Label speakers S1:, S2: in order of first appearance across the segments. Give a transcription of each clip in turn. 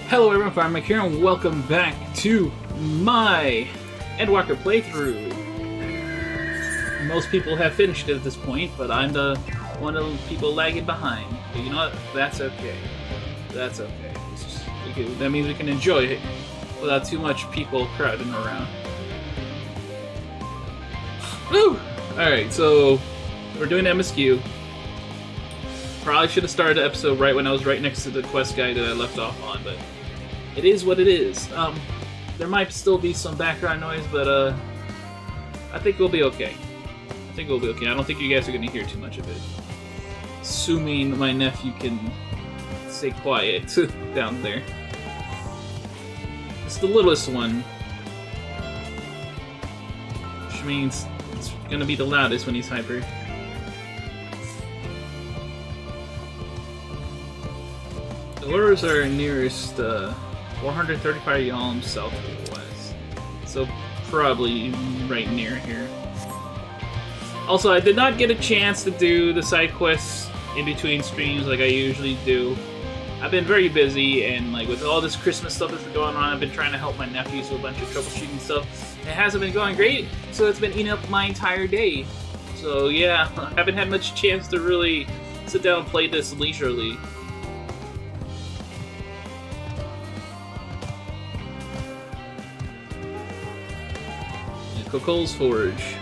S1: Hello everyone, Firemac here, and welcome back to my Endwalker playthrough. Most people have finished it at this point, but I'm the one of the people lagging behind. But you know what? That's okay. That's okay. That means we can enjoy it without too much people crowding around. Woo! Alright, so we're doing MSQ. Probably should have started the episode right when I was right next to the quest guide that I left off on, but it is what it is. There might still be some background noise, but I think we'll be okay. I don't think you guys are going to hear too much of it. Assuming my nephew can stay quiet down there. It's the littlest one, which means it's going to be the loudest when he's hyper. The lures are nearest 435 yalms south of the west, so probably right near here. Also, I did not get a chance to do the side quests in between streams like I usually do. I've been very busy, and like with all this Christmas stuff that's been going on, I've been trying to help my nephews with a bunch of troubleshooting stuff. It hasn't been going great, so it's been eating up my entire day. So yeah, I haven't had much chance to really sit down and play this leisurely. Coco's Forge.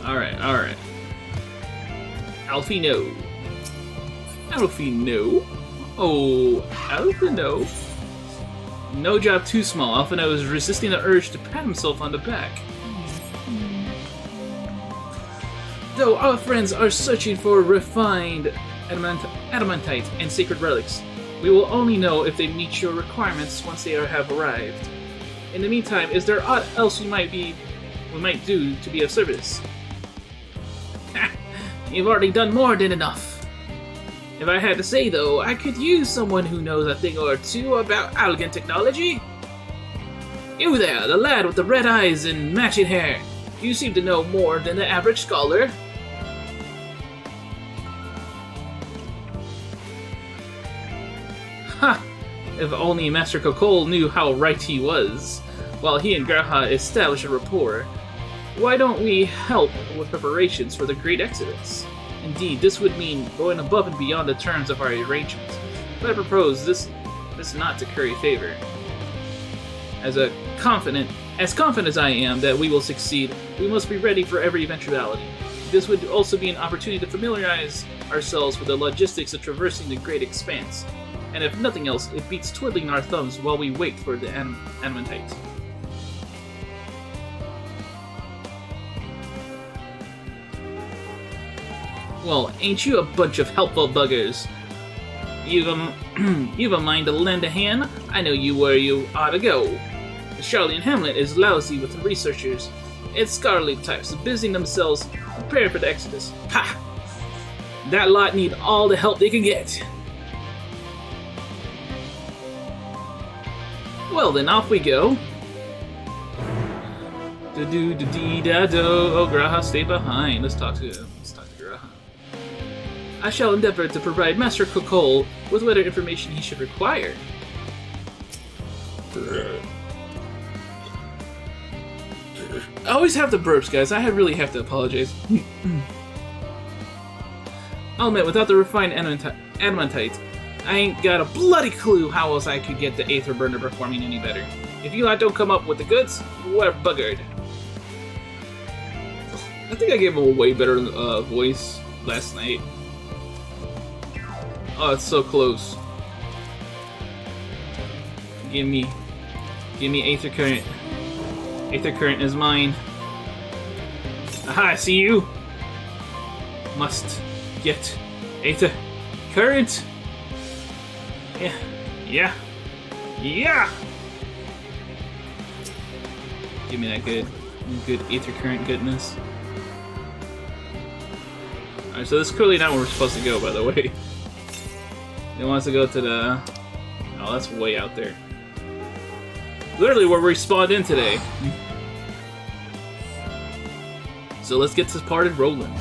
S1: Alright. Alfino. Oh, Alfino. No job too small. Alfino is resisting the urge to pat himself on the back. Though our friends are searching for refined adamantite and sacred relics, we will only know if they meet your requirements once they have arrived. In the meantime, is there aught else we might do to be of service? You've already done more than enough. If I had to say, though, I could use someone who knows a thing or two about Algan technology. You there, the lad with the red eyes and matching hair. You seem to know more than the average scholar. Ha! If only Master Kokol knew how right he was, while he and Graha established a rapport. Why don't we help with preparations for the Great Exodus? Indeed, this would mean going above and beyond the terms of our arrangement. But I propose this not to curry favor. As confident as I am that we will succeed, we must be ready for every eventuality. This would also be an opportunity to familiarize ourselves with the logistics of traversing the Great Expanse. And if nothing else, it beats twiddling our thumbs while we wait for the adamantite. Well, ain't you a bunch of helpful buggers? You've a mind to lend a hand? I know you where you ought to go. Charlie and Hamlet is lousy with the researchers. It's scholarly types busying themselves preparing for the Exodus. Ha! That lot need all the help they can get. Well then, off we go. Oh, Graha, stay behind. Let's talk to Graha. I shall endeavor to provide Master Kokol with whatever information he should require. I always have the burps, guys. I really have to apologize. I'll admit, without the refined adamantite, I ain't got a bloody clue how else I could get the Aether Burner performing any better. If you lot don't come up with the goods, we're buggered. I think I gave him a way better voice last night. Oh, it's so close. Give me Aether Current. Aether Current is mine. Aha, I see you! Must get Aether Current! Yeah! Give me that good Aether Current goodness. Alright, so this is clearly not where we're supposed to go, by the way. It wants to go to the... Oh, that's way out there. Literally where we spawned in today. So let's get this party rolling.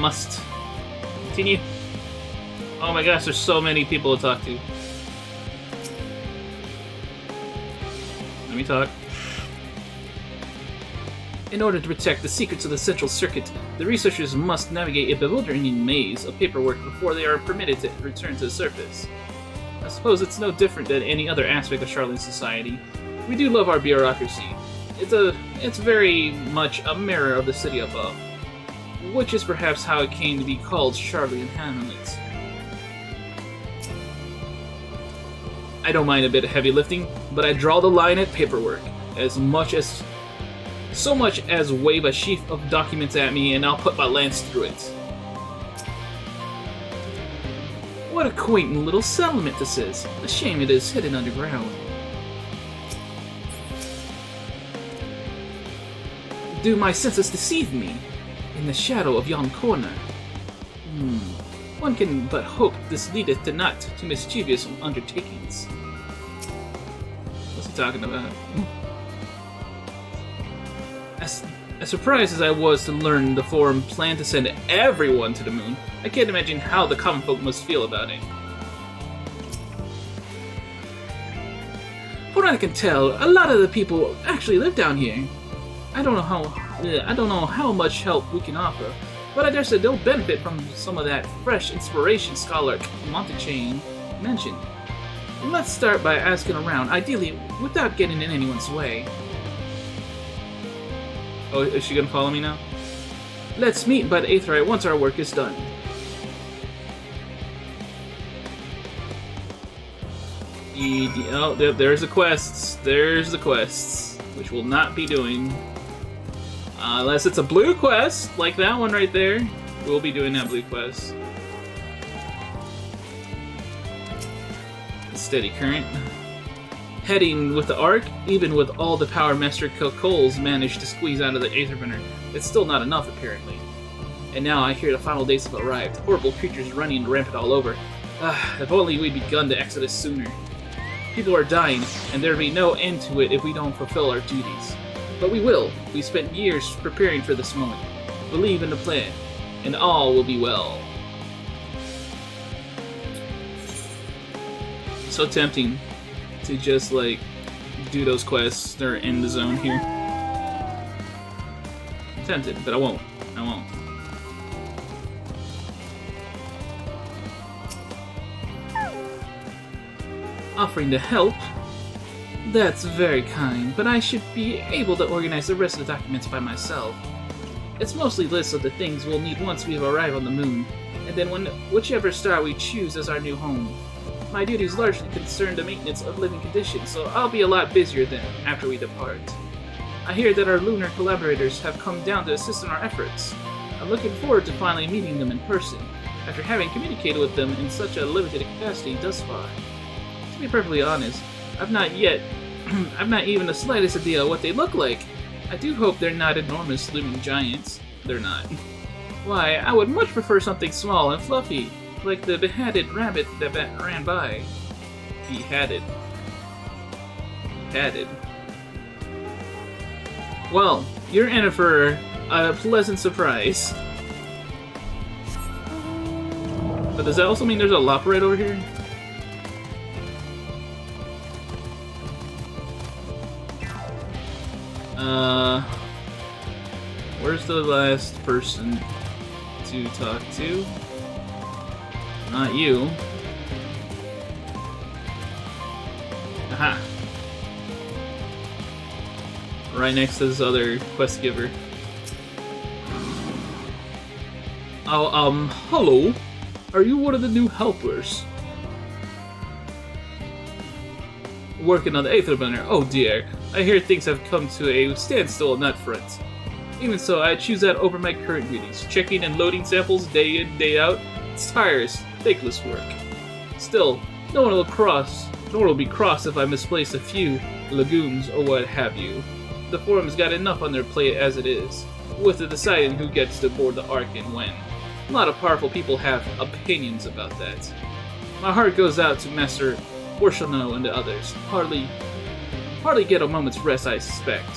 S1: must continue. Oh my gosh, there's so many people to talk to. Let me talk. In order to protect the secrets of the central circuit, the researchers must navigate a bewildering maze of paperwork before they are permitted to return to the surface. I suppose it's no different than any other aspect of Charlene's society. We do love our bureaucracy. It's very much a mirror of the city above, which is perhaps how it came to be called Charlene's Hamlet. I don't mind a bit of heavy lifting, but I draw the line at paperwork. So much as wave a sheaf of documents at me and I'll put my lance through it. What a quaint little settlement this is. A shame it is hidden underground. Do my senses deceive me? In the shadow of yon corner. One can but hope this leadeth to not to mischievous undertakings. What's he talking about? As surprised as I was to learn the Forum planned to send everyone to the moon, I can't imagine how the common folk must feel about it. From what I can tell, a lot of the people actually live down here. I don't know how much help we can offer, but I dare say they'll benefit from some of that fresh inspiration Scholar Montechain mentioned. Let's start by asking around, ideally without getting in anyone's way. Oh, is she gonna follow me now? Let's meet by the Aetheryte once our work is done. Oh, there's the quests. There's the quests, which we'll not be doing. Unless it's a blue quest, like that one right there. We'll be doing that blue quest. Steady current. Heading with the Ark, even with all the power Master Cole's managed to squeeze out of the Aetherburner, it's still not enough, apparently. And now I hear the final days have arrived. Horrible creatures running rampant all over. If only we'd begun the exodus sooner. People are dying, and there'll be no end to it if we don't fulfill our duties. But we will. We spent years preparing for this moment. Believe in the plan, and all will be well. So tempting to just, like, do those quests that are in the zone here. I'm tempted, but I won't. I won't. Offering to help? That's very kind, but I should be able to organize the rest of the documents by myself. It's mostly lists of the things we'll need once we've arrived on the moon, and then whichever star we choose as our new home. My duties largely concern the maintenance of living conditions, so I'll be a lot busier then after we depart. I hear that our lunar collaborators have come down to assist in our efforts. I'm looking forward to finally meeting them in person, after having communicated with them in such a limited capacity thus far. To be perfectly honest, I've not even the slightest idea what they look like. I do hope they're not enormous looming giants. They're not. Why, I would much prefer something small and fluffy, like the beheaded rabbit that ran by. Beheaded. Beheaded. Well, you're in it for a pleasant surprise. But does that also mean there's a lopporite over here? Where's the last person to talk to? Not you. Aha. Right next to this other quest giver. Oh, hello. Are you one of the new helpers? Working on the Aetherburner. Oh dear. I hear things have come to a standstill on that front. Even so, I choose that over my current duties. Checking and loading samples day in, day out. It's tireless, thankless work. Still, no one will be cross if I misplace a few legumes or what have you. The Forum's got enough on their plate as it is, with the deciding who gets to board the Ark and when. A lot of powerful people have opinions about that. My heart goes out to Master Borshano and the others. Hardly get a moment's rest, I expect.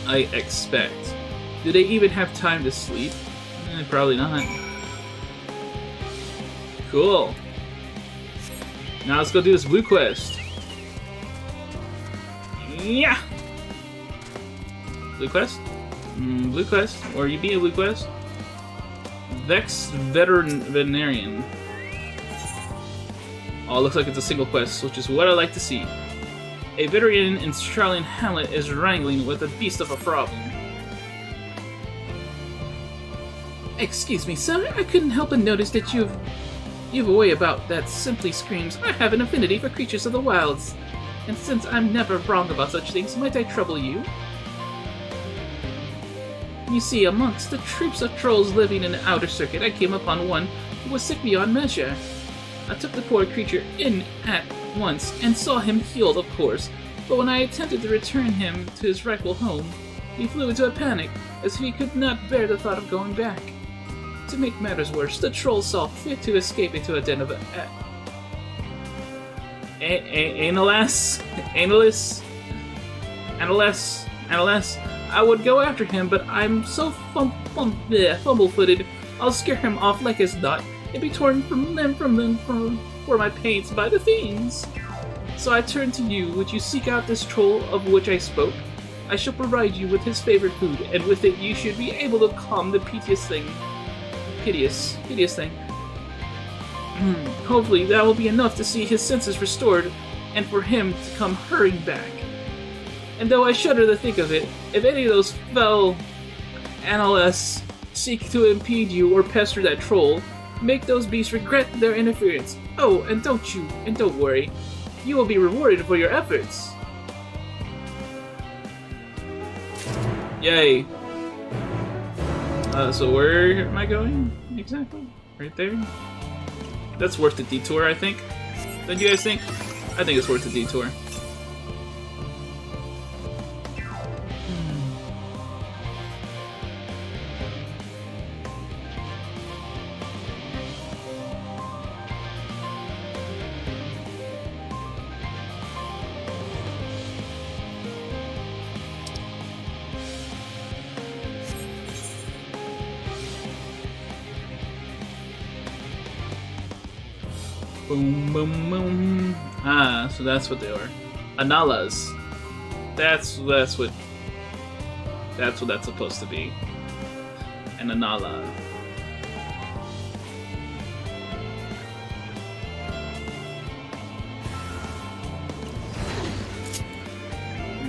S1: Do they even have time to sleep? Probably not. Cool. Now let's go do this blue quest. Yeah! Blue quest? Blue quest. Or you be a blue quest? Vex Veterinarian. Oh, it looks like it's a single quest, which is what I like to see. A veterinarian in Australian hamlet is wrangling with a beast of a problem. Excuse me, sir. I couldn't help but notice that you've a way about that simply screams, I have an affinity for creatures of the wilds. And since I'm never wrong about such things, might I trouble you? You see, amongst the troops of trolls living in the outer circuit, I came upon one who was sick beyond measure. I took the poor creature in at once and saw him healed, of course, but when I attempted to return him to his rightful home, he flew into a panic, as if he could not bear the thought of going back. To make matters worse, the troll saw fit to escape into a den of analysts. I would go after him, but I'm so fumble-footed. I'll scare him off like as not, and be torn from them for my pains by the fiends. So I turn to you. Would you seek out this troll of which I spoke? I shall provide you with his favorite food, and with it you should be able to calm the piteous thing. Hopefully that will be enough to see his senses restored, and for him to come hurrying back. And though I shudder to think of it, if any of those fell analysts seek to impede you or pester that troll, make those beasts regret their interference. Oh, and don't worry, you will be rewarded for your efforts. Yay. So where am I going exactly? Right there? That's worth the detour, I think. Don't you guys think? I think it's worth the detour. Boom, boom, boom. Ah, so that's what they are. Analas. That's what that's supposed to be. An Anala.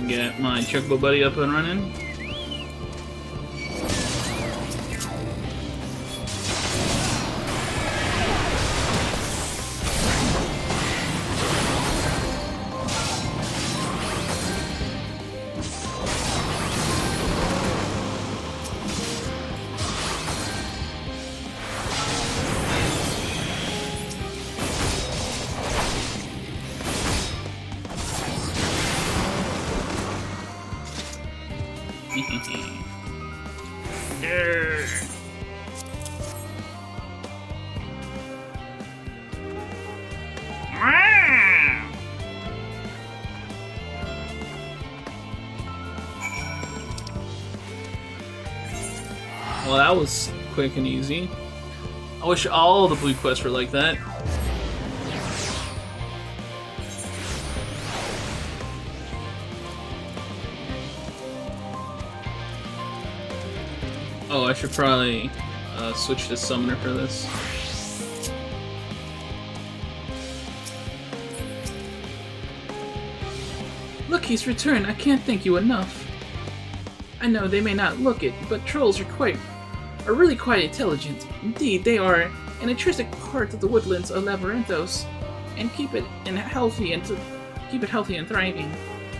S1: Get my Chocobo buddy up and running. Well, that was quick and easy. I wish all the blue quests were like that. Oh, I should probably switch to Summoner for this. Look, he's returned. I can't thank you enough. I know they may not look it, but trolls are really quite intelligent. Indeed, they are an intrinsic part of the woodlands of Labyrinthos, and keep it healthy and thriving.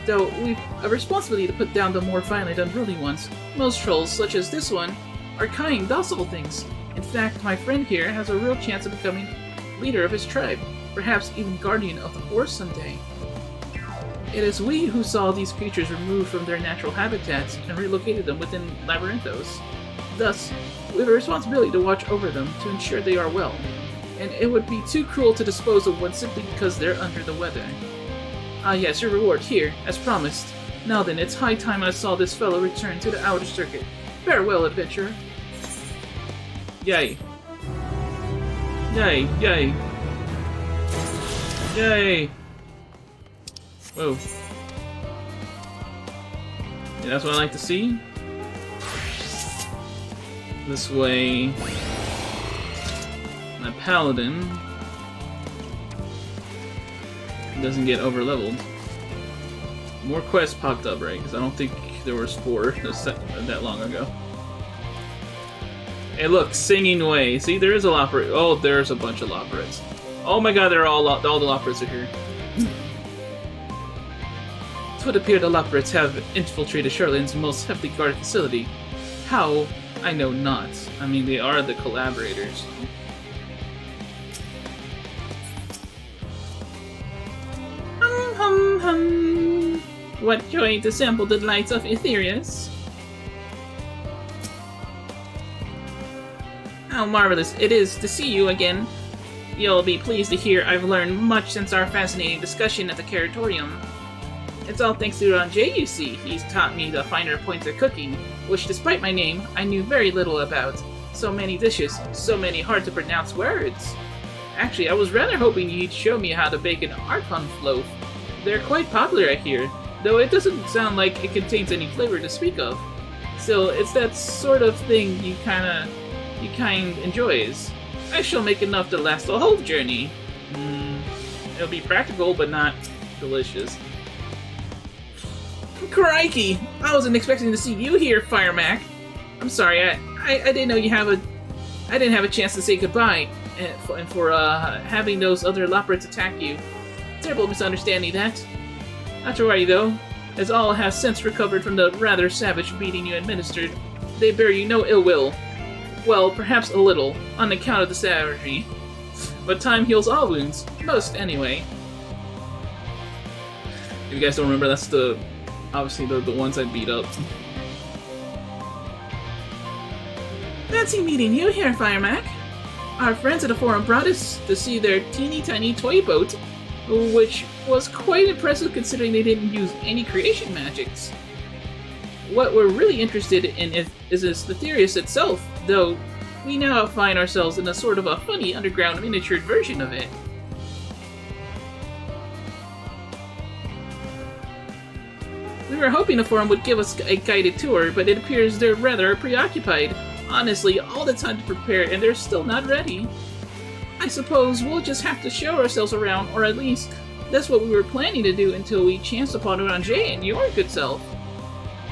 S1: Though we've a responsibility to put down the more violent, unruly ones. Most trolls, such as this one, are kind, docile things. In fact, my friend here has a real chance of becoming leader of his tribe, perhaps even guardian of the forest someday. It is we who saw these creatures removed from their natural habitats and relocated them within Labyrinthos. Thus, we have a responsibility to watch over them to ensure they are well, and it would be too cruel to dispose of one simply because they're under the weather. Ah yes, your reward here, as promised. Now then, it's high time I saw this fellow return to the outer circuit. Farewell, adventurer. Yay. Yay, yay. Yay! Whoa. Yeah, that's what I like to see. This way... my paladin doesn't get over-leveled. More quests popped up, right? Because I don't think there was 4 that long ago. Hey look, singing away. See, there is a lopperit. Oh, there's a bunch of lopperits. Oh my god, they're all the lopperits are here. It would appear the lopperits have infiltrated Charlott's most heavily guarded facility. How? I know not. I mean, they are the collaborators. Hum hum. What joy to sample the delights of Aetherius. How marvelous it is to see you again. You'll be pleased to hear I've learned much since our fascinating discussion at the Curatorium. It's all thanks to Ranger, you see. He's taught me the finer points of cooking, which despite my name, I knew very little about. So many dishes, so many hard-to-pronounce words. Actually, I was rather hoping you'd show me how to bake an Archon loaf. They're quite popular, I hear, though it doesn't sound like it contains any flavor to speak of. Still, it's that sort of thing you kind enjoys. I shall make enough to last the whole journey. It'll be practical, but not delicious. Crikey! I wasn't expecting to see you here, Firemac. I'm sorry, I didn't know I didn't have a chance to say goodbye, and for having those other lopperits attack you. Terrible misunderstanding that. Not to worry though, as all have since recovered from the rather savage beating you administered. They bear you no ill will. Well, perhaps a little, on account of the savagery. But time heals all wounds. Most, anyway. If you guys don't remember, that's obviously the ones I beat up. Fancy meeting you here, Firemac. Our friends at the forum brought us to see their teeny tiny toy boat, which was quite impressive considering they didn't use any creation magics. What we're really interested in is Aetherius itself, though we now find ourselves in a sort of a funny underground miniatured version of it. We were hoping the forum would give us a guided tour, but it appears they're rather preoccupied. Honestly, all the time to prepare and they're still not ready. I suppose we'll just have to show ourselves around, or at least that's what we were planning to do until we chanced upon Ranger and your good self.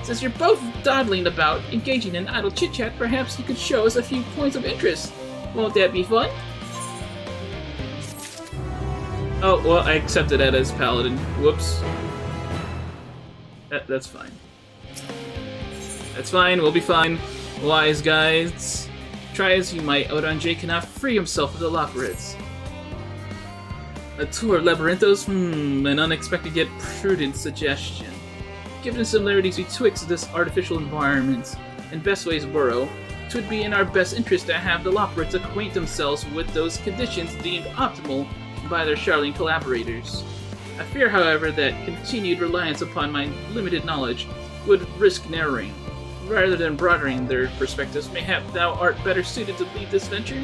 S1: Since you're both dawdling about, engaging in idle chit-chat, perhaps you could show us a few points of interest. Won't that be fun? Oh, well, I accepted that as Paladin. Whoops. That's fine. That's fine, we'll be fine. Wise guys. Try as you might, Ranger cannot free himself of the lopperits. A tour of Labyrinthos? An unexpected yet prudent suggestion. Given the similarities betwixt this artificial environment and Bestway's burrow, it would be in our best interest to have the lopperits acquaint themselves with those conditions deemed optimal by their Charlene collaborators. I fear, however, that continued reliance upon my limited knowledge would risk narrowing, rather than broadening their perspectives. Mayhap thou art better suited to lead this venture?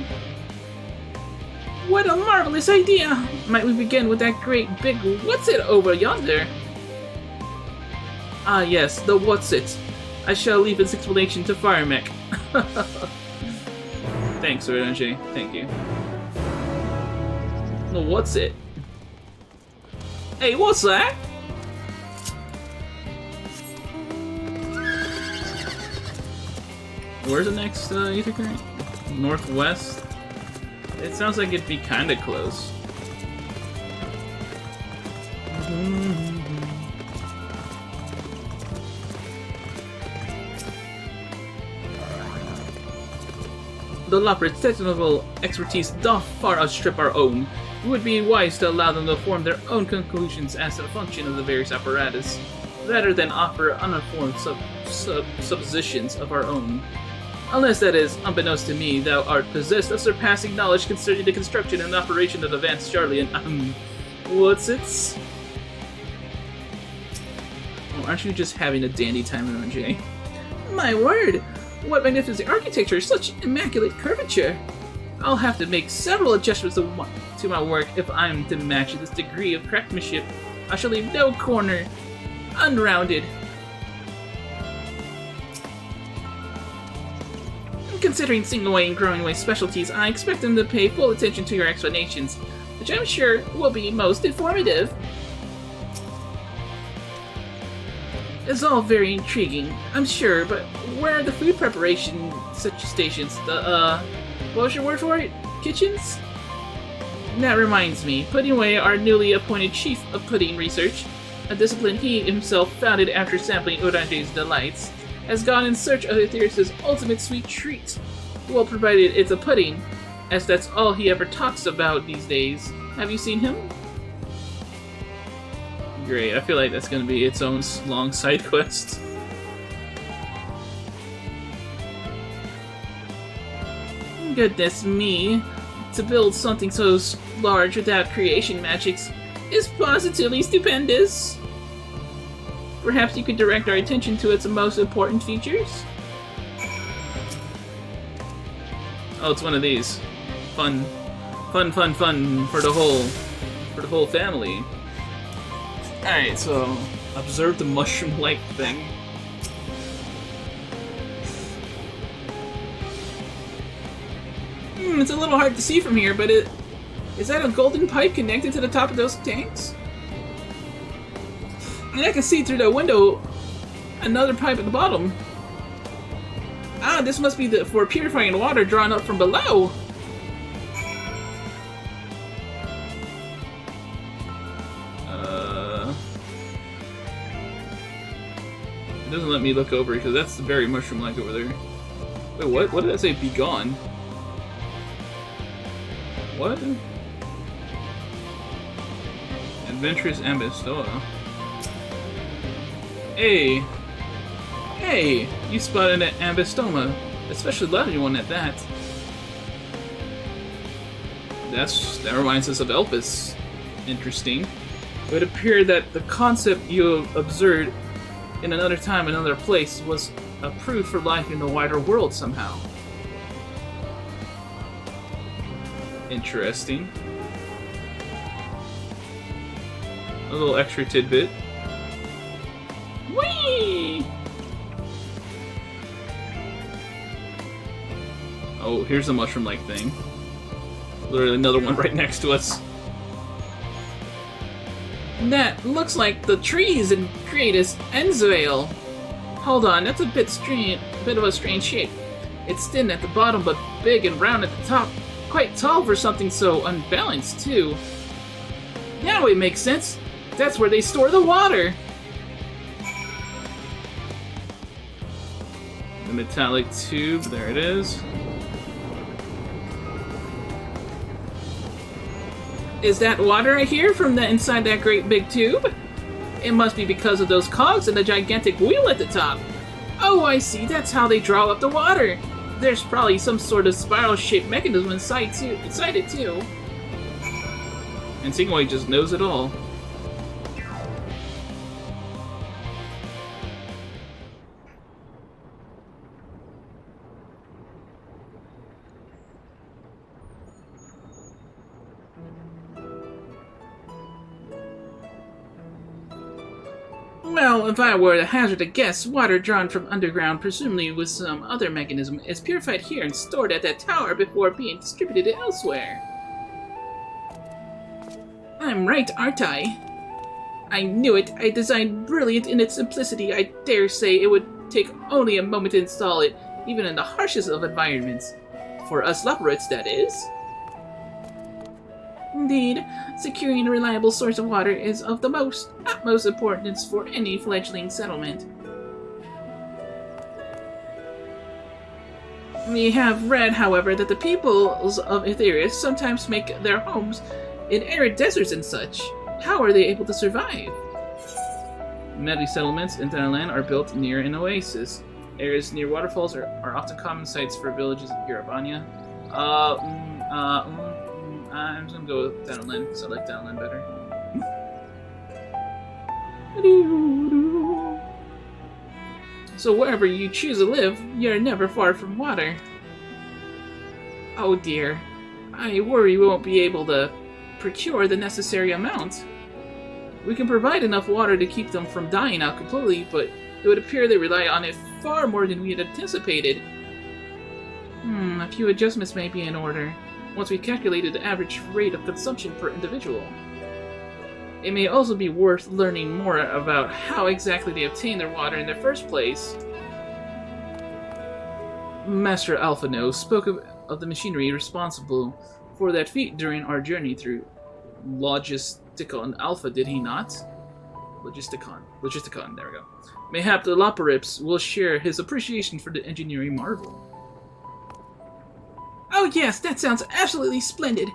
S1: What a marvelous idea! Might we begin with that great big what's-it over yonder? Ah yes, the what's-it. I shall leave its explanation to Firemac. Thanks, Ranger. Thank you. The what's-it? Hey, what's that? Where's the next ether current? Northwest? It sounds like it'd be kinda close. The lopperits' technical expertise doth far outstrip our own. It would be wise to allow them to form their own conclusions as to the function of the various apparatus, rather than offer uninformed suppositions of our own. Unless that is, unbeknownst to me, thou art possessed of surpassing knowledge concerning the construction and operation of advanced Charlian, what's-its? Oh, aren't you just having a dandy time, Ranger? My word! What magnificent architecture, such immaculate curvature! I'll have to make several adjustments to my work if I'm to match this degree of craftsmanship. I shall leave no corner unrounded. Considering Singaway and Growing Way specialties, I expect them to pay full attention to your explanations, which I'm sure will be most informative. It's all very intriguing, I'm sure, but where are the food preparation such stations? What was your word for it? Kitchens? That reminds me, Pudding Way, our newly appointed chief of pudding research, a discipline he himself founded after sampling Orange's delights, has gone in search of Aetherius' ultimate sweet treat. Well, provided it's a pudding, as that's all he ever talks about these days. Have you seen him? Great, I feel like that's going to be its own long side quest. Goodness me, to build something so large without creation magics is positively stupendous. Perhaps you could direct our attention to its most important features? Oh, it's one of these. Fun for the whole family. Alright, so observe the mushroom-like thing. It's a little hard to see from here, but is that a golden pipe connected to the top of those tanks? And I can see through the window another pipe at the bottom. Ah, this must be for purifying water drawn up from below. It doesn't let me look over because that's very mushroom-like over there. Wait, what? What did I say? Be gone. What? Adventurous Ambistoa. Hey! Hey! You spotted an Ambistoma. Especially lovely one at that. That reminds us of Elpis. Interesting. It would appear that the concept you observed in another time, another place, was approved for life in the wider world somehow. Interesting. A little extra tidbit. Whee! Oh, here's a mushroom-like thing. Literally another one right next to us. That looks like the trees in Creatus Ensvale. Hold on, that's a bit of a strange shape. It's thin at the bottom, but big and round at the top. Quite tall for something so unbalanced, too. Now it makes sense. That's where they store the water. The metallic tube, there it is. Is that water I hear from inside that great big tube? It must be because of those cogs and the gigantic wheel at the top. Oh, I see. That's how they draw up the water. There's probably some sort of spiral-shaped mechanism inside it too. And Singaway just knows it all. Well, if I were to hazard a guess, water drawn from underground, presumably with some other mechanism, is purified here and stored at that tower before being distributed elsewhere. I'm right, aren't I? I knew it. I designed brilliant in its simplicity. I dare say it would take only a moment to install it, even in the harshest of environments. For us lopporits, that is. Indeed, securing a reliable source of water is of the utmost importance for any fledgling settlement. We have read, however, that the peoples of Aetherius sometimes make their homes in arid deserts and such. How are they able to survive? Many settlements in Thailand are built near an oasis. Areas near waterfalls are often common sites for villages in Irabania. I'm just gonna go with Thailand because I like Thailand better. So wherever you choose to live, you're never far from water. Oh dear. I worry we won't be able to procure the necessary amount. We can provide enough water to keep them from dying out completely, but it would appear they rely on it far more than we had anticipated. A few adjustments may be in order, once we calculated the average rate of consumption per individual. It may also be worth learning more about how exactly they obtain their water in the first place. Master Alphano spoke of the machinery responsible for that feat during our journey through Logisticon Alpha, did he not? Logisticon, there we go. Mayhap the lopporits will share his appreciation for the engineering marvel. Oh yes, that sounds absolutely splendid!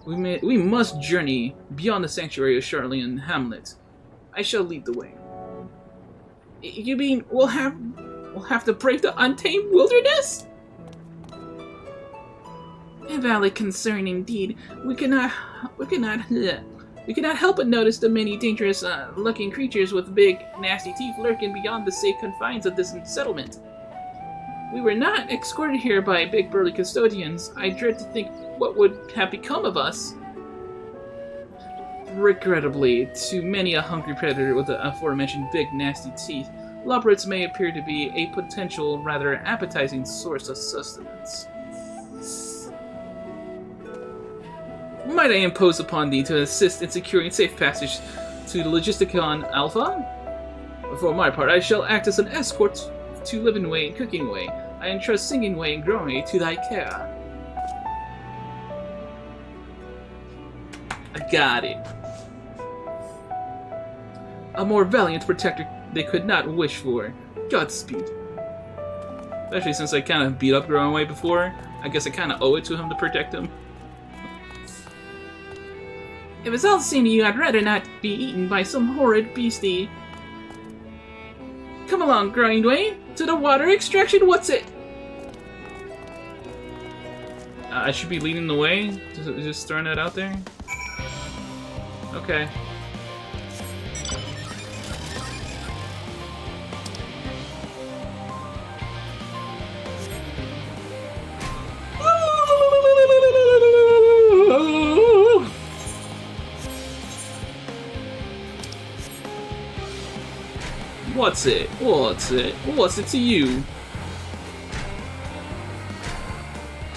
S1: We must journey beyond the sanctuary of Charlean Hamlet. I shall lead the way. You mean we'll have to brave the untamed wilderness? A valid concern indeed. We cannot help but notice the many dangerous looking creatures with big, nasty teeth lurking beyond the safe confines of this settlement. We were not escorted here by big burly custodians. I dread to think what would have become of us. Regrettably, to many a hungry predator with the aforementioned big, nasty teeth, lopporits may appear to be a potential, rather appetizing source of sustenance. Might I impose upon thee to assist in securing safe passage to the Logisticon Alpha? For my part, I shall act as an escort to Living Way and Cooking Way. I entrust Singing Way and Growing Way to thy care. I got it. A more valiant protector they could not wish for. Godspeed. Especially since I kind of beat up Growing Way before, I guess I kind of owe it to him to protect him. If it's all the same to you, I'd rather not be eaten by some horrid beastie. Come along, Growing Way, to the water extraction, what's it? I should be leading the way? Just throwing that out there? Okay. What's it? What's it? What's it to you?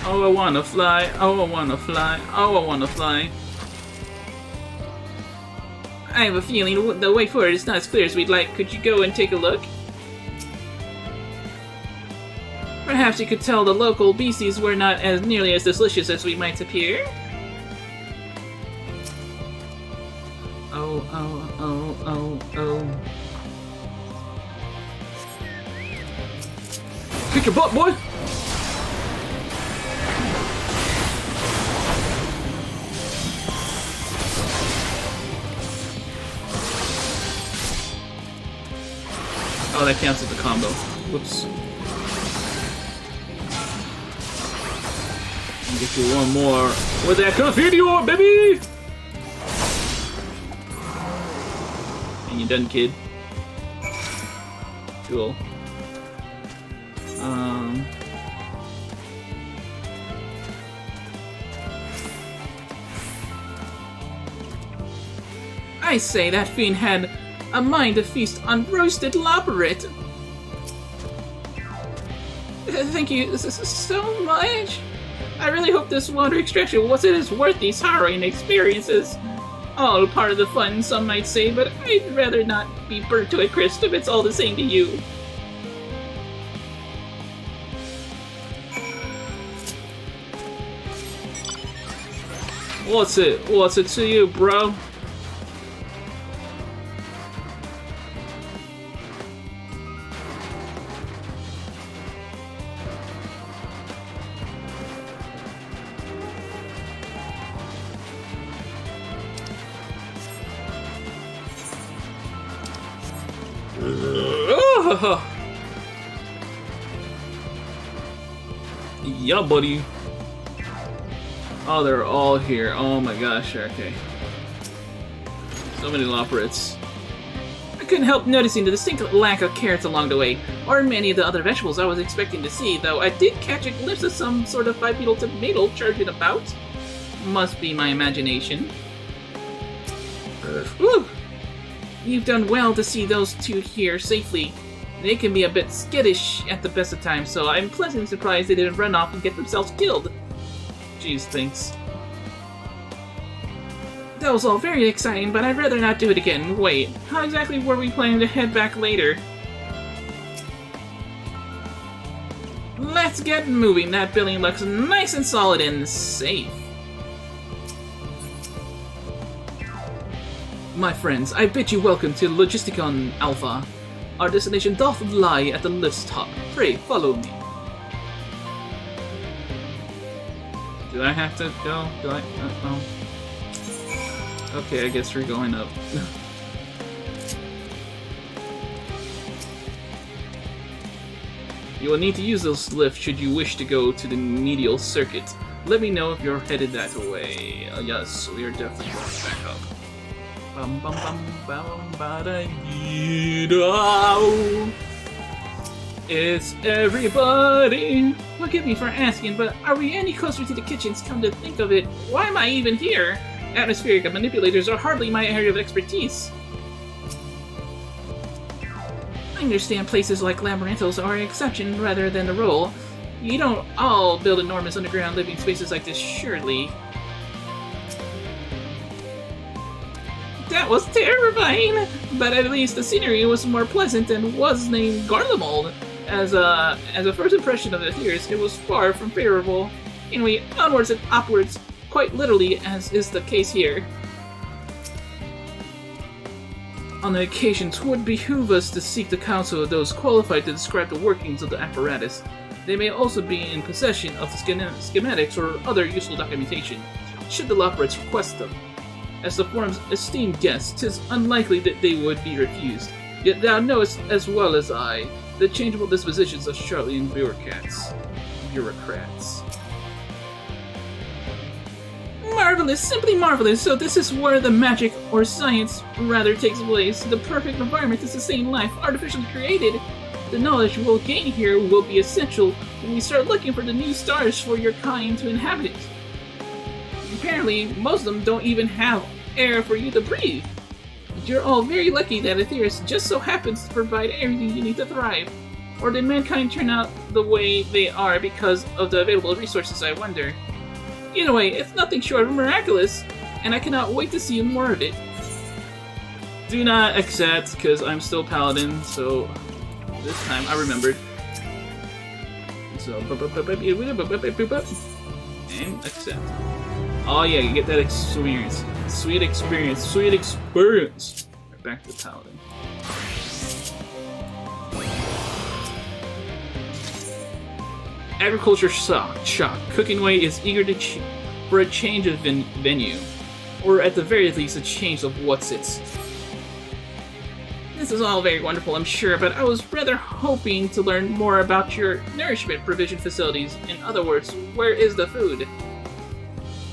S1: Oh, I wanna fly. Oh, I wanna fly. Oh, I wanna fly. I have a feeling the way forward is not as clear as we'd like. Could you go and take a look? Perhaps you could tell the local beasties were not as nearly as delicious as we might appear. Oh. Kick your butt, boy! Oh, that counts as a combo. Whoops. Get you one more with that Confiteor, baby! And you're done, kid. Cool. I say, that fiend had a mind to feast on roasted lopporit. Thank you so much. I really hope this water extraction wasn't as worth these harrowing experiences. All part of the fun, some might say, but I'd rather not be burnt to a crisp if it's all the same to you. What's it? What's it to you, bro? Yeah, buddy. Oh, they're all here. Oh my gosh, okay. So many lopporits. couldn't help noticing the distinct lack of carrots along the way, or many of the other vegetables I was expecting to see, though I did catch a glimpse of some sort of bipedal tomato charging about. Must be my imagination. Whew! You've done well to see those two here safely. They can be a bit skittish at the best of times, so I'm pleasantly surprised they didn't run off and get themselves killed. Jeez, thanks. That was all very exciting, but I'd rather not do it again. Wait, how exactly were we planning to head back later? Let's get moving. That building looks nice and solid and safe. My friends, I bid you welcome to Logisticon Alpha. Our destination doth lie at the lift's top. Pray, follow me. Do I have to go? Do I? Oh. Okay, I guess we're going up. You will need to use this lift should you wish to go to the medial circuit. Let me know if you're headed that way. Yes, we are definitely going back up. Bum bum bum bum ba-da-dee-da. It's everybody. Forgive me for asking, but are we any closer to the kitchens? Come to think of it, why am I even here? Atmospheric manipulators are hardly my area of expertise. I understand places like labyrinthos are an exception rather than the rule. You don't all build enormous underground living spaces like this, surely. That was terrifying! But at least the scenery was more pleasant and was named Garlemald. As a first impression of the theaters, it was far from favorable. Anyway, onwards and upwards, quite literally, as is the case here. On the occasion, it would behoove us to seek the counsel of those qualified to describe the workings of the apparatus. They may also be in possession of schematics or other useful documentation, should the lopporits request them. As the forum's esteemed guests, 'tis unlikely that they would be refused. Yet thou knowest as well as I the changeable dispositions of Charlian bureaucrats. Marvelous, simply marvelous. So this is where the magic, or science, rather, takes place. The perfect environment to sustain life, artificially created. The knowledge we'll gain here will be essential when we start looking for the new stars for your kind to inhabit. Apparently, most of them don't even have air for you to breathe. You're all very lucky that Aetherius just so happens to provide everything you need to thrive. Or did mankind turn out the way they are because of the available resources, I wonder? Either way, it's nothing short of miraculous, and I cannot wait to see more of it. Do not accept, because I'm still Paladin, so this time I remembered. So, and accept. Oh yeah, you get that experience. Sweet experience. Sweet experience. Right, back to the Paladin. Agriculture shock. Cooking Way is eager for a change of venue. Or at the very least, a change of what's-its. This is all very wonderful, I'm sure, but I was rather hoping to learn more about your nourishment provision facilities. In other words, where is the food?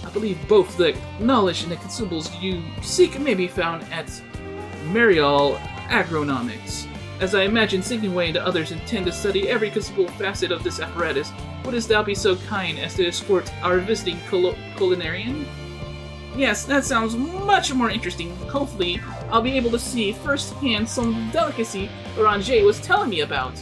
S1: I believe both the knowledge and the consumables you seek may be found at Marial Agronomics. As I imagine Sinking Way and the others intend to study every conceivable facet of this apparatus, wouldst thou be so kind as to escort our visiting culinarian? Yes, that sounds much more interesting. Hopefully, I'll be able to see firsthand some delicacy Ranger was telling me about.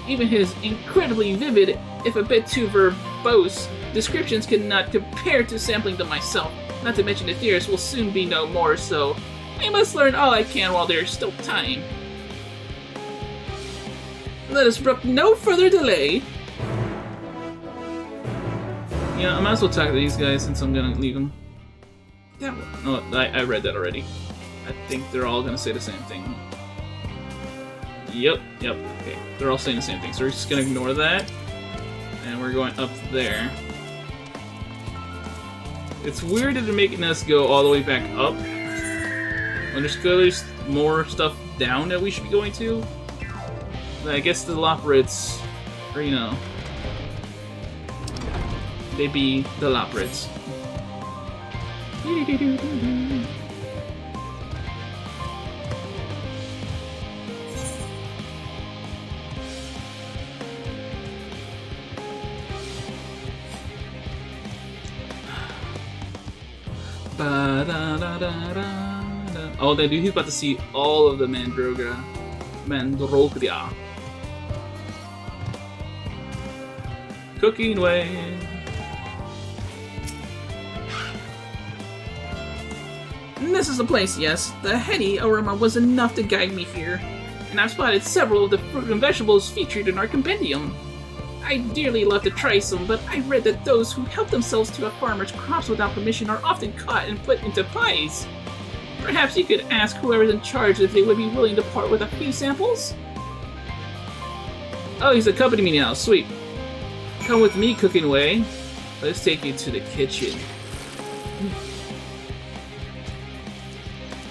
S1: Even his incredibly vivid, if a bit too verbose, descriptions cannot compare to sampling them myself, not to mention the theorists will soon be no more, so I must learn all I can while there's still time. Let us brook no further delay. Yeah, I might as well talk to these guys since I'm gonna leave them. Yeah, no, I read that already. I think they're all gonna say the same thing. Yep, okay. They're all saying the same thing, so we're just gonna ignore that. And we're going up there. It's weird that they're making us go all the way back up. When there's more stuff down that we should be going to. But I guess the lopporits, or you know, they be the lopporits. Oh, dude, he's about to see all of the Mandrogria. Cooking away. This is the place, yes. The heady aroma was enough to guide me here, and I've spotted several of the fruit and vegetables featured in our compendium. I'd dearly love to try some, but I read that those who help themselves to a farmer's crops without permission are often caught and put into pies. Perhaps you could ask whoever's in charge if they would be willing to part with a few samples? Oh, he's accompanying me now. Sweet. Come with me, cooking away. Let's take you to the kitchen.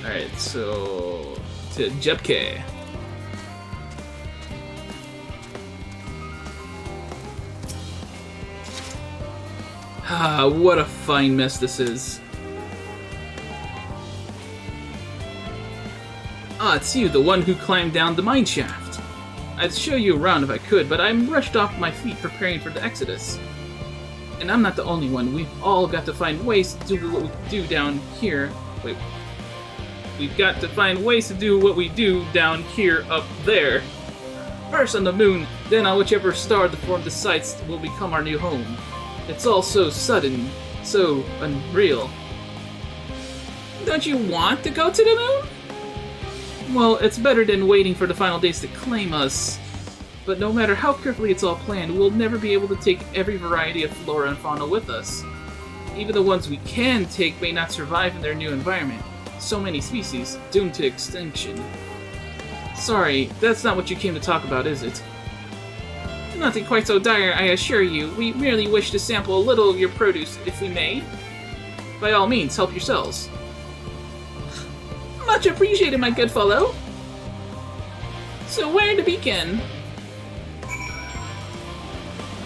S1: Alright, so... to Jepke. Ah, what a fine mess this is. Ah, it's you, the one who climbed down the mine shaft. I'd show you around if I could, but I'm rushed off my feet preparing for the exodus. And I'm not the only one. We've all got to find ways to do what we do down here. Wait. We've got to find ways to do what we do down here up there. First on the moon, then on whichever star the form decides will become our new home. It's all so sudden, so unreal. Don't you want to go to the moon? Well, it's better than waiting for the final days to claim us. But no matter how carefully it's all planned, we'll never be able to take every variety of flora and fauna with us. Even the ones we can take may not survive in their new environment. So many species, doomed to extinction. Sorry, that's not what you came to talk about, is it? Nothing quite so dire, I assure you. We merely wish to sample a little of your produce, if we may. By all means, help yourselves. Much appreciated, my good fellow. So where to begin?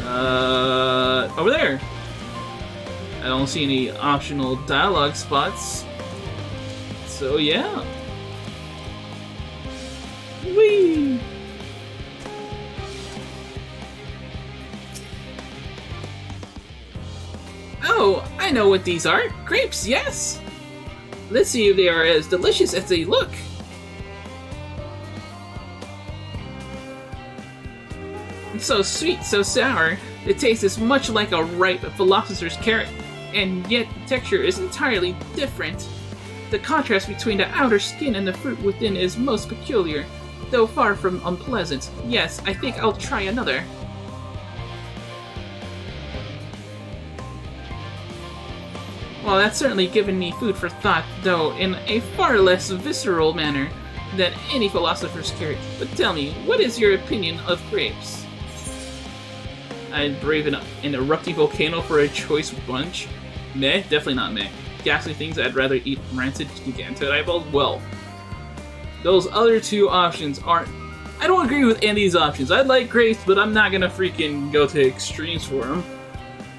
S1: Over there. I don't see any optional dialogue spots. So yeah. Whee! Oh, I know what these are. Grapes, yes! Let's see if they are as delicious as they look. It's so sweet, so sour. The taste is much like a ripe philosopher's carrot, and yet the texture is entirely different. The contrast between the outer skin and the fruit within is most peculiar, though far from unpleasant. Yes, I think I'll try another. Well, that's certainly given me food for thought, though in a far less visceral manner than any philosopher's carrot. But tell me, what is your opinion of grapes? I'd brave an erupting volcano for a choice bunch? Meh, definitely not meh. Ghastly things, I'd rather eat rancid gigantoid eyeballs. Well, those other two options aren't... I don't agree with any of these options. I like grapes, but I'm not gonna freaking go to extremes for them.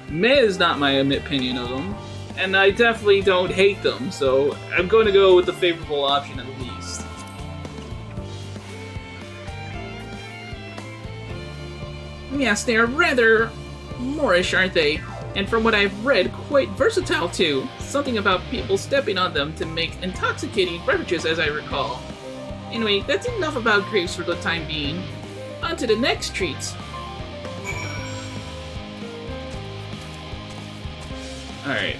S1: Meh is not my opinion of them. And I definitely don't hate them, so I'm going to go with the favorable option at least. Yes, they are rather Moorish, aren't they? And from what I've read, quite versatile too. Something about people stepping on them to make intoxicating beverages, as I recall. Anyway, that's enough about grapes for the time being. On to the next treat. Alright.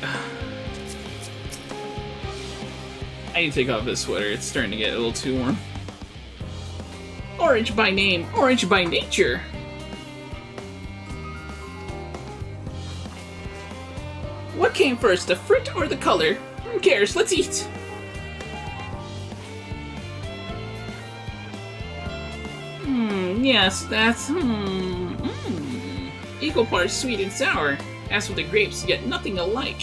S1: I need to take off this sweater, it's starting to get a little too warm. Orange by name, orange by nature! What came first, the fruit or the color? Who cares? Let's eat! Yes, that's... Equal parts sweet and sour. As for the grapes, yet nothing alike.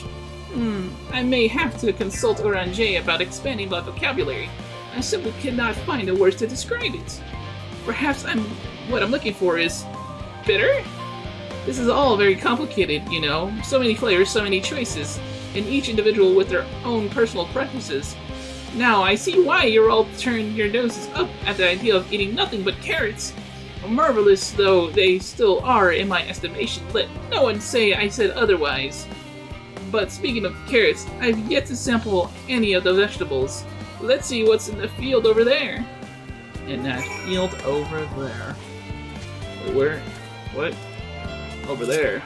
S1: I may have to consult Oranger about expanding my vocabulary. I simply cannot find the words to describe it. Perhaps what I'm looking for is... bitter? This is all very complicated, you know. So many flavors, so many choices, and each individual with their own personal preferences. Now, I see why you're all turning your noses up at the idea of eating nothing but carrots. Marvelous though they still are in my estimation, let no one say I said otherwise. But speaking of carrots, I've yet to sample any of the vegetables. Let's see what's in the field over there. In that field over there. Where? What? Over there.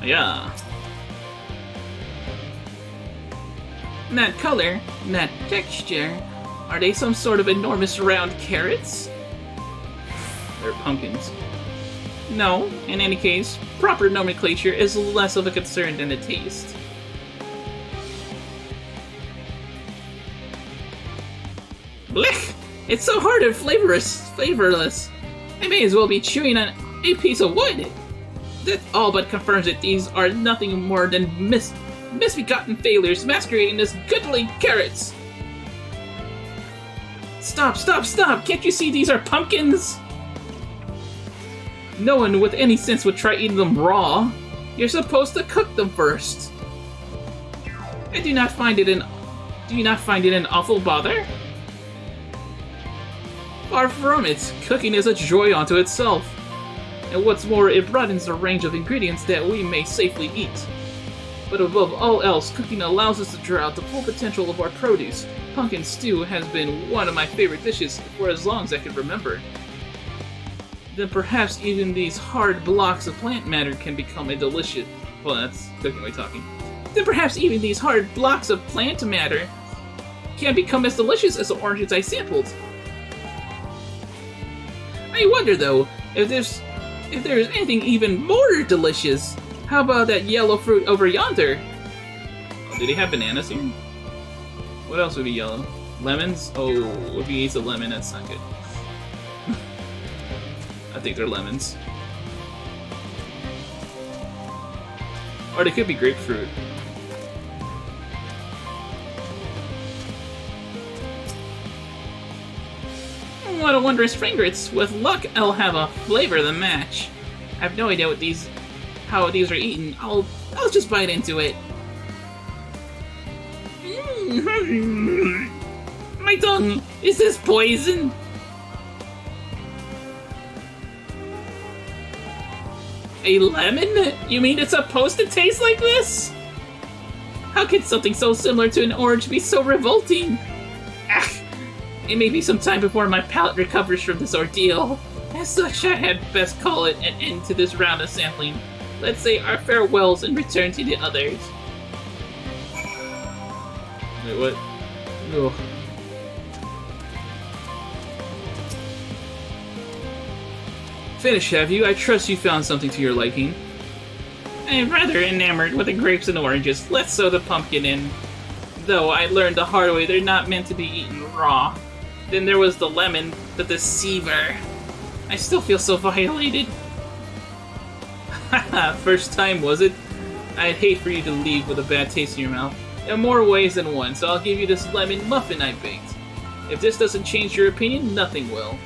S1: Yeah. That color, that texture, are they some sort of enormous round carrots? They're pumpkins. No, in any case, proper nomenclature is less of a concern than the taste. Blech! It's so hard and flavorless. I may as well be chewing on a piece of wood. That all but confirms that these are nothing more than misbegotten failures masquerading as goodly carrots. Stop! Can't you see these are pumpkins? No one with any sense would try eating them raw. You're supposed to cook them first. Do you not find it an awful bother? Far from it. Cooking is a joy unto itself. And what's more, it broadens the range of ingredients that we may safely eat. But above all else, cooking allows us to draw out the full potential of our produce. Pumpkin stew has been one of my favorite dishes for as long as I can remember. Then perhaps even these hard blocks of plant matter can become a delicious... Well, that's cooking way talking. Then perhaps even these hard blocks of plant matter can become as delicious as the oranges I sampled. I wonder though, if there's anything even more delicious. How about that yellow fruit over yonder? Oh, do they have bananas here? What else would be yellow? Lemons? Oh, if he eats a lemon, that's not good. I think they're lemons. Or they could be grapefruit. What a wondrous fragrance! With luck, I'll have a flavor to match. I have no idea how these are eaten. I'll just bite into it. My tongue! Is this poison? A lemon? You mean it's supposed to taste like this? How can something so similar to an orange be so revolting? It may be some time before my palate recovers from this ordeal. As such, I had best call it an end to this round of sampling. Let's say our farewells and return to the others. Wait, what? Ugh. Finished, have you? I trust you found something to your liking. I'm rather enamored with the grapes and oranges. Let's sew the pumpkin in. Though I learned the hard way they're not meant to be eaten raw. Then there was the lemon, the deceiver. I still feel so violated. Haha, first time, was it? I'd hate for you to leave with a bad taste in your mouth. In more ways than one, so I'll give you this lemon muffin I baked. If this doesn't change your opinion, nothing will.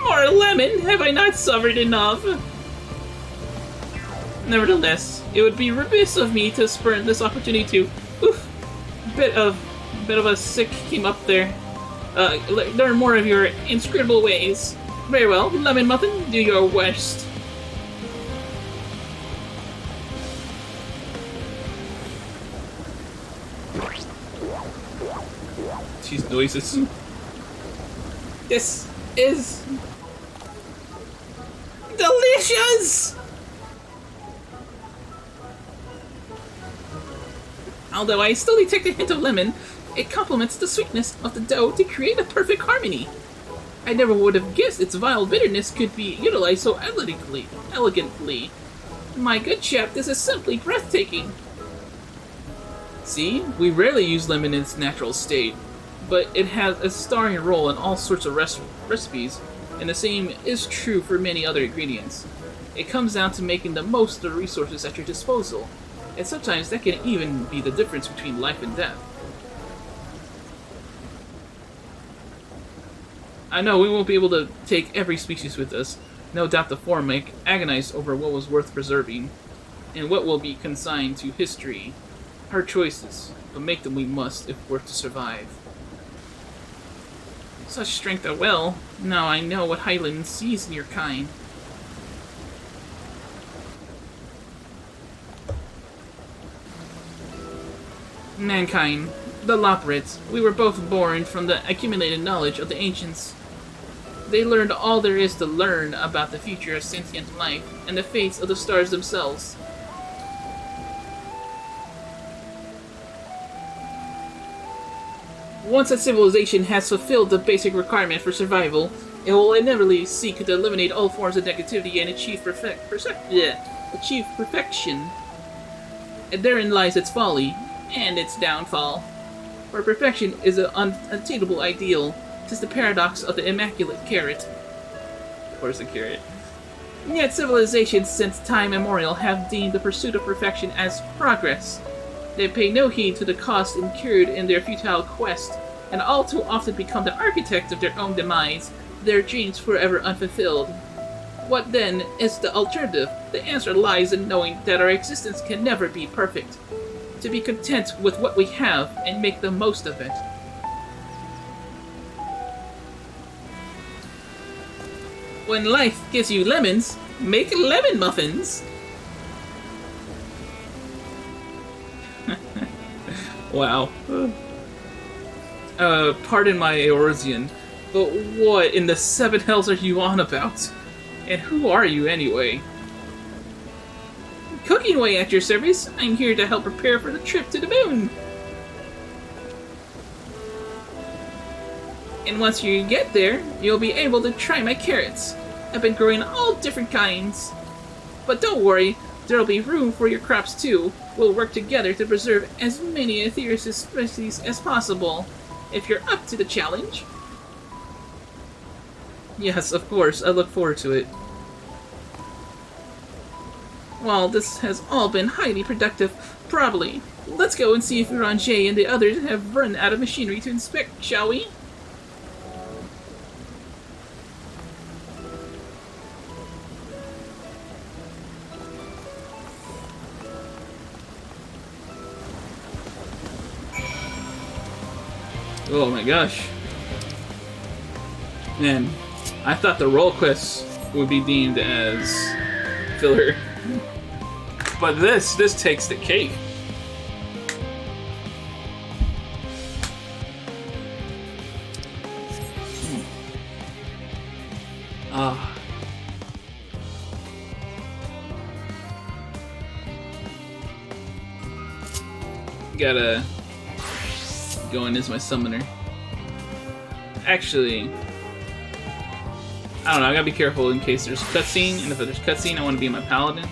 S1: More lemon? Have I not suffered enough? Nevertheless, it would be remiss of me to spurn this opportunity to... Oof! Bit of a sick came up there. Learn more of your inscrutable ways. Very well, lemon muffin, do your worst. These noises. This is delicious! Although I still detect a hint of lemon, it complements the sweetness of the dough to create a perfect harmony. I never would have guessed its vile bitterness could be utilized so elegantly. My good chap, this is simply breathtaking. See, we rarely use lemon in its natural state, but it has a starring role in all sorts of recipes, and the same is true for many other ingredients. It comes down to making the most of the resources at your disposal, and sometimes that can even be the difference between life and death. I know we won't be able to take every species with us. No doubt the Firemac agonized over what was worth preserving, and what will be consigned to history. Hard choices, but make them we must if we're to survive. Such strength at will. Now I know what Hyland sees in your kind. Mankind, the lopporits, we were both born from the accumulated knowledge of the ancients. They learned all there is to learn about the future of sentient life and the fates of the stars themselves. Once a civilization has fulfilled the basic requirement for survival, it will inevitably seek to eliminate all forms of negativity and achieve perfection. And therein lies its folly, and its downfall. For perfection is an unattainable ideal. 'Tis the paradox of the immaculate carrot. Of course, the carrot. Yet civilizations since time immemorial have deemed the pursuit of perfection as progress. They pay no heed to the cost incurred in their futile quest, and all too often become the architects of their own demise, their dreams forever unfulfilled. What then is the alternative? The answer lies in knowing that our existence can never be perfect. To be content with what we have and make the most of it. When life gives you lemons, make lemon muffins! Wow. Pardon my Eorzean, but what in the seven hells are you on about? And who are you anyway? Cooking away at your service. I'm here to help prepare for the trip to the moon. And once you get there, you'll be able to try my carrots. I've been growing all different kinds. But don't worry, there'll be room for your crops too. We'll work together to preserve as many Aetherius species as possible. If you're up to the challenge. Yes, of course. I look forward to it. Well, this has all been highly productive, probably. Let's go and see if Ranger and the others have run out of machinery to inspect, shall we? Oh my gosh. Man, I thought the role quests would be deemed as filler. But this takes the cake. Ah. Gotta go in as my summoner. Actually, I don't know, I gotta be careful in case there's a cutscene, and if there's a cutscene, I want to be my paladin.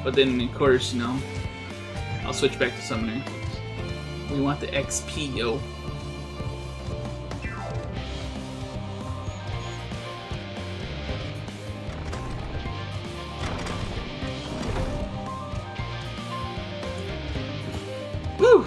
S1: But then, of course, you know, I'll switch back to summoner. We want the XP, yo. Woo!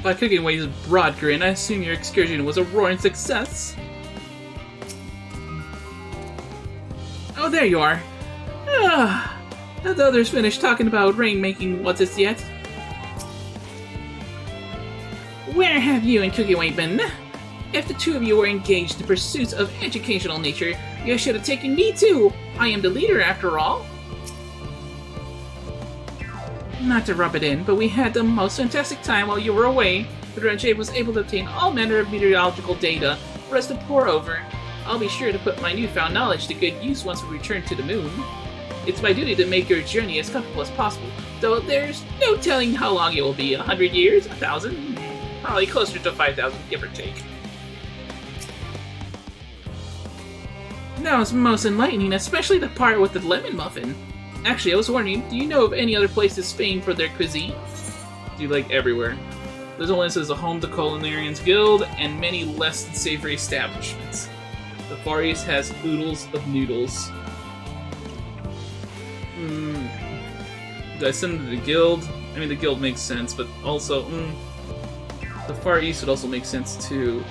S1: By cooking away's broad grin, I assume your excursion was a roaring success. Oh, there you are. Ah, have the others finished talking about rainmaking what's it yet? Where have you and Cookie Away been? If the two of you were engaged in pursuits of educational nature, you should have taken me too. I am the leader after all. Not to rub it in, but we had the most fantastic time while you were away. Ranger was able to obtain all manner of meteorological data for us to pore over. I'll be sure to put my newfound knowledge to good use once we return to the moon. It's my duty to make your journey as comfortable as possible, though there's no telling how long it will be. 100 years? 1,000? Probably closer to 5,000, give or take. That was most enlightening, especially the part with the lemon muffin. Actually, I was wondering, do you know of any other places famed for their cuisine? Do you like everywhere? There's only says a home to Culinarians Guild and many less than savory establishments. The Far East has oodles of noodles. Do I send them to the guild? I mean, the guild makes sense, but also, the Far East would also make sense too.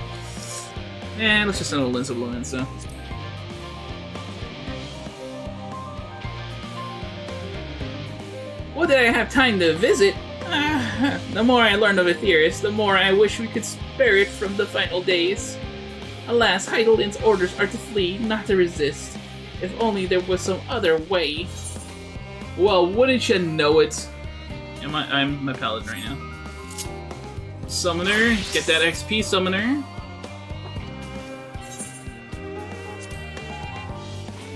S1: And let's just send a Linz of Lorenzo. did I have time to visit? The more I learned of Aetherius, the more I wish we could spare it from the final days. Alas, Heidelin's orders are to flee, not to resist. If only there was some other way. Well, wouldn't you know it? I'm my paladin right now. Summoner, get that XP, Summoner.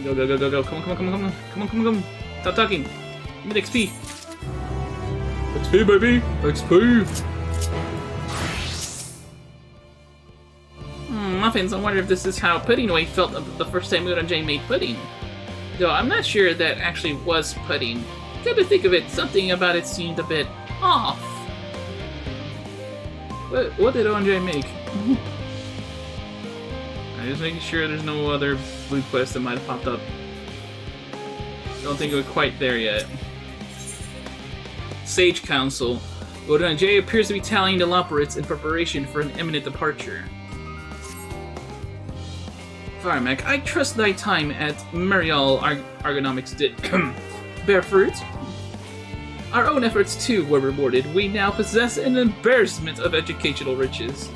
S1: Go, go, go, go, go. Come on, come on, come on, come on. Come on, come on, come on. Stop talking. Give me the XP. XP, baby! XP! Muffins, I wonder if this is how Puddingway felt the first time Udon-J made pudding. Though I'm not sure that actually was pudding. Come to think of it, something about it seemed a bit off. What did Udon-J make? I'm just making sure there's no other blue quest that might have popped up. Don't think we're quite there yet. Sage Council. Udon-J appears to be tallying the lopporits in preparation for an imminent departure. Firemac, I trust thy time at Muriel Argonomics did bear fruit. Our own efforts too were rewarded. We now possess an embarrassment of educational riches.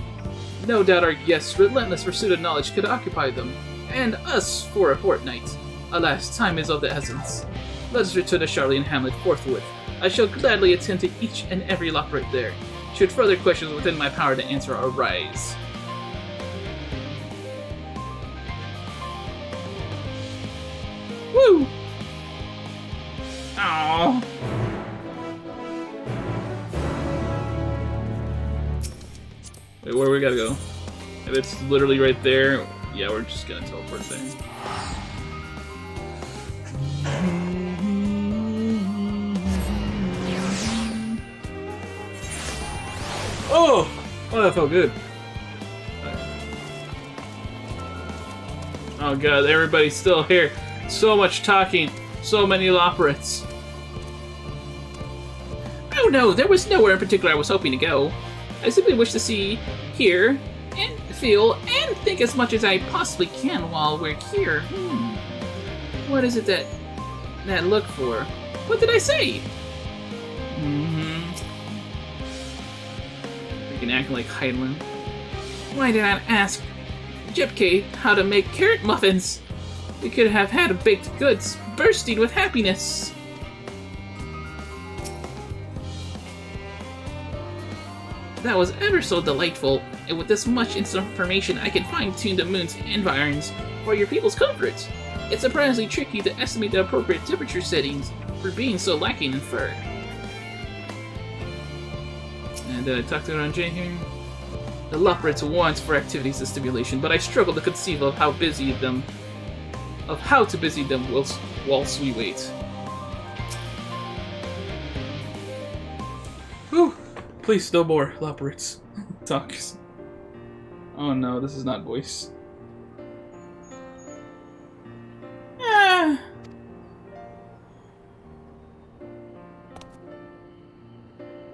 S1: No doubt our guests' relentless pursuit of knowledge could occupy them, and us for a fortnight. Alas, time is of the essence. Let us return to Charlian Hamlet forthwith. I shall gladly attend to each and every lopperit there, should further questions within my power to answer arise. Woo! Aww. Wait, where we gotta go? If it's literally right there, yeah, we're just gonna teleport there. Oh! Oh, that felt good. Oh god, everybody's still here. So much talking. So many lopporits. Oh no, there was nowhere in particular I was hoping to go. I simply wish to see, hear, and feel, and think as much as I possibly can while we're here. What is it that look for? What did I say? Freaking acting like Heidelin. Why did I ask Jepke how to make carrot muffins? We could have had baked goods bursting with happiness. That was ever so delightful, and with this much information I can fine-tune the moon's environs for your people's comfort. It's surprisingly tricky to estimate the appropriate temperature settings for being so lacking in fur. And did I talk to Udon-J here? The lopporits want for activities and stimulation, but I struggle to conceive of how to busy them whilst we wait. Whew. Please, no more lopporits. Talks. Oh no, this is not voice.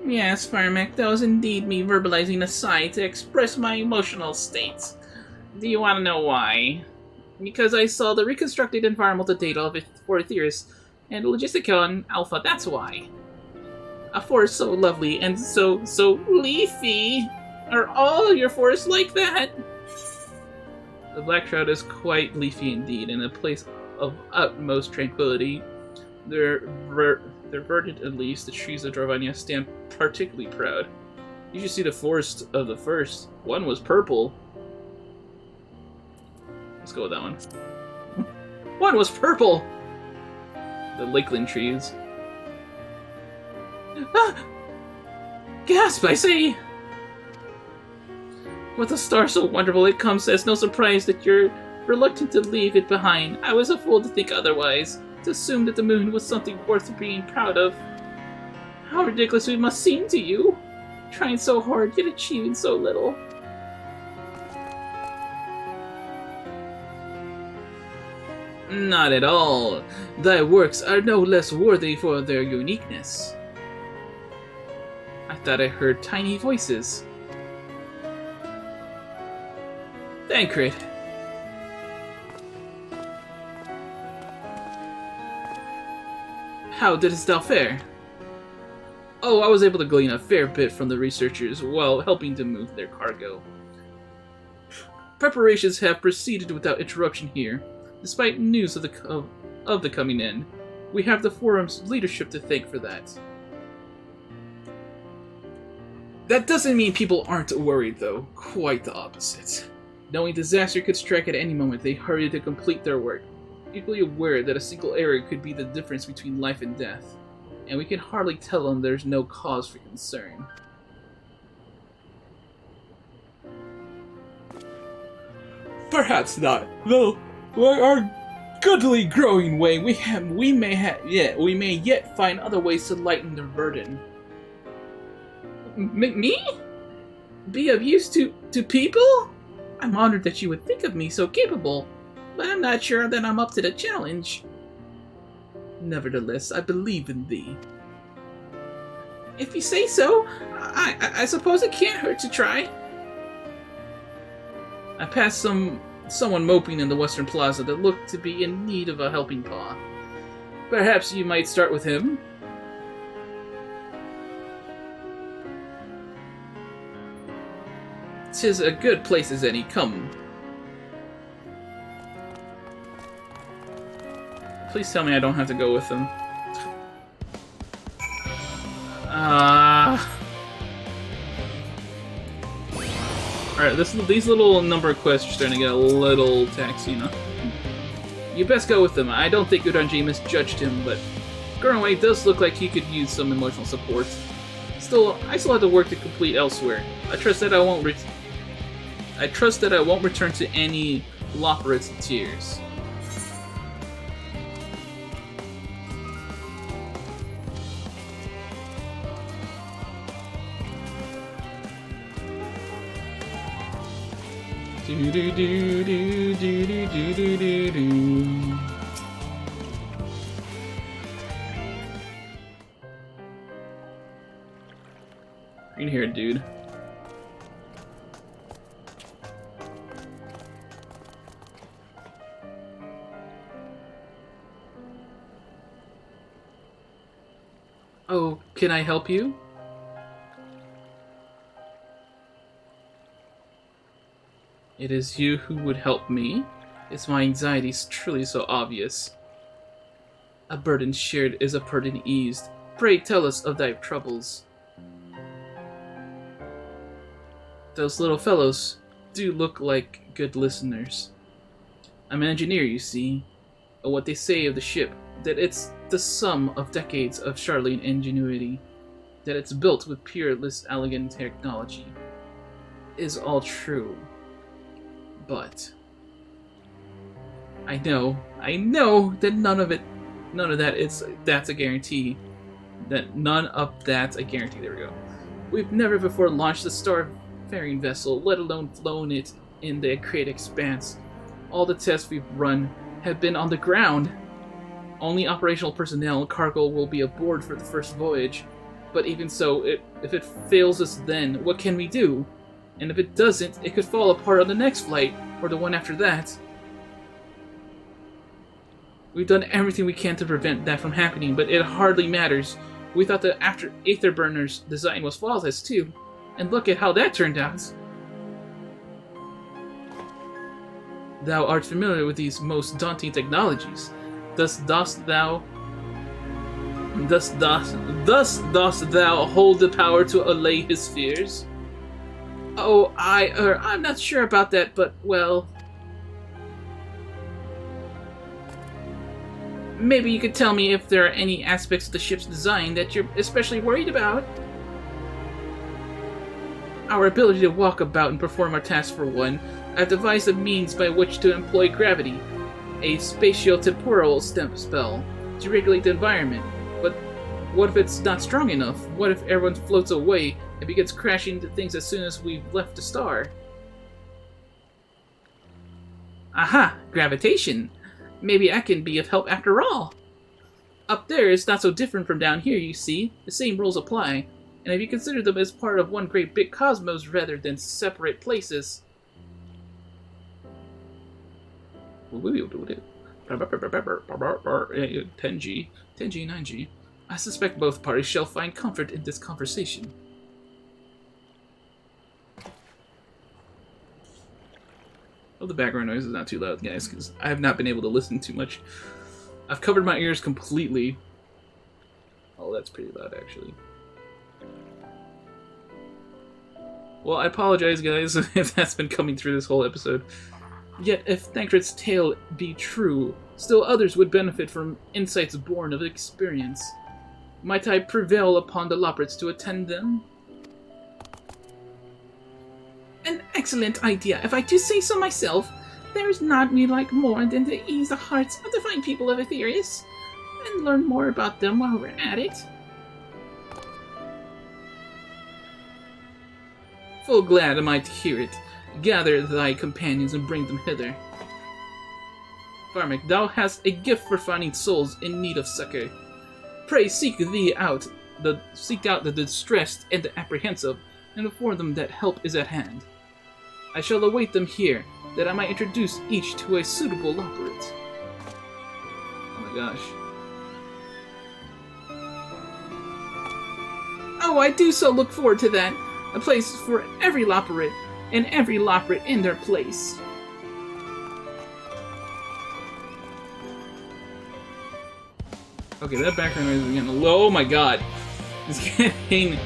S1: Yes, Firemac, that was indeed me verbalizing a sigh to express my emotional state. Do you want to know why? Because I saw the reconstructed environmental data for Aetherius and Logisticon Alpha, that's why. A forest so lovely and so leafy. Are all your forests like that? The Black Shroud is quite leafy indeed, and a place of utmost tranquility. They're verdant at least. The trees of Dravania stand particularly proud. You should see the forest of the first. One was purple. Let's go with that one. One was purple! The lakeland trees. Ah! Gasp, I say! With a star so wonderful it comes as no surprise that you're reluctant to leave it behind. I was a fool to think otherwise, to assume that the moon was something worth being proud of. How ridiculous it must seem to you, trying so hard yet achieving so little. Not at all. Thy works are no less worthy for their uniqueness. I thought I heard tiny voices. Thancred. How didst thou fare? Oh, I was able to glean a fair bit from the researchers while helping to move their cargo. Preparations have proceeded without interruption here, despite news of the coming end. We have the forum's leadership to thank for that. That doesn't mean people aren't worried, though. Quite the opposite. Knowing disaster could strike at any moment, they hurry to complete their work, equally aware that a single error could be the difference between life and death, and we can hardly tell them there's no cause for concern. Perhaps not, though. By our goodly growing way, we may yet find other ways to lighten their burden. Me? Be of use to people? I'm honored that you would think of me so capable, but I'm not sure that I'm up to the challenge. Nevertheless, I believe in thee. If you say so, I suppose it can't hurt to try. I passed someone moping in the Western Plaza that looked to be in need of a helping paw. Perhaps you might start with him? 'Tis a good place as any. Come. Please tell me I don't have to go with them. Alright, these little number of quests are starting to get a little taxi, you know? You best go with them. I don't think Uranji misjudged him, but Gurnway does look like he could use some emotional support. Still, I still have to work to complete elsewhere. I trust that I won't return to any lopporits and tears. Do do do do do do do do do. Green haired dude. Oh, can I help you? It is you who would help me? Is my anxiety truly so obvious? A burden shared is a burden eased. Pray tell us of thy troubles. Those little fellows do look like good listeners. I'm an engineer, you see. What they say of the ship, that it's the sum of decades of Charlene ingenuity, that it's built with peerless, elegant technology, is all true. But I know that that's a guarantee. That none of that's a guarantee. There we go. We've never before launched a starfaring vessel, let alone flown it in the great expanse. All the tests we've run have been on the ground. Only operational personnel and cargo will be aboard for the first voyage. But even so, if it fails us then, what can we do? And if it doesn't, it could fall apart on the next flight, or the one after that. We've done everything we can to prevent that from happening, but it hardly matters. We thought the Afterburner's design was flawless too, and look at how that turned out. Thou art familiar with these most daunting technologies. Thus dost thou hold the power to allay his fears? Oh, I'm not sure about that, but, well... Maybe you could tell me if there are any aspects of the ship's design that you're especially worried about? Our ability to walk about and perform our tasks, for one. I've devised a means by which to employ gravity, a spatio-temporal spell, to regulate the environment. But what if it's not strong enough? What if everyone floats away and begins crashing into things as soon as we've left the star? Aha! Gravitation! Maybe I can be of help after all! Up there is not so different from down here, you see. The same rules apply. And if you consider them as part of one great big cosmos rather than separate places... Tenji, 9G. I suspect both parties shall find comfort in this conversation. Oh, the background noise is not too loud, guys, because I have not been able to listen too much. I've covered my ears completely. Oh, that's pretty loud, actually. Well, I apologize, guys, if that's been coming through this whole episode. Yet, if Thancred's tale be true, still others would benefit from insights born of experience. Might I prevail upon the lopporits to attend them? An excellent idea, if I do say so myself. There is not me like more than to ease the hearts of the fine people of Aetherius, and learn more about them while we're at it. Full glad am I to hear it. Gather thy companions and bring them hither. Firemac, thou hast a gift for finding souls in need of succor. Pray seek out the distressed and the apprehensive, and inform them that help is at hand. I shall await them here, that I might introduce each to a suitable lopporit. Oh my gosh. Oh, I do so look forward to that. A place for every lopporit, and every lopporit in their place. Okay, that background noise is getting low. Oh my god. It's getting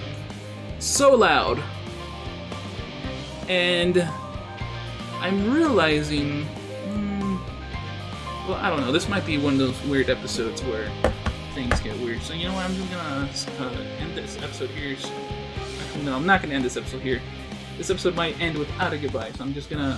S1: so loud. And I'm realizing... well, I don't know. This might be one of those weird episodes where things get weird. So you know what? I'm just gonna end this episode here. No, I'm not gonna end this episode here. This episode might end without a goodbye, so I'm just gonna